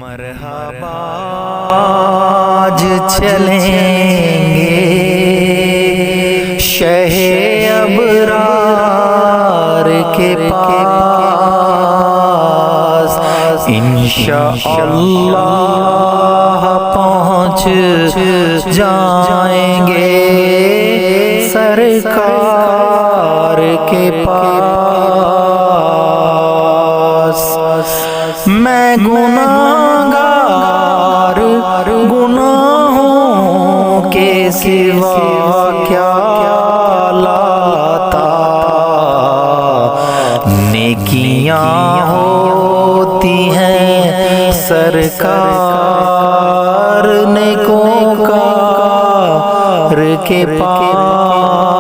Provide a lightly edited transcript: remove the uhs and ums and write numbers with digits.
مرحبا آج چلیں گے شہ ابرار کے پاس، انشاءاللہ پہنچ جائیں گے سرکار کے پاس۔ میں گناہگار گناہوں کے سوا کیا لاتا، نیکیاں ہوتی ہیں سرکار نیکوکار کے پاس۔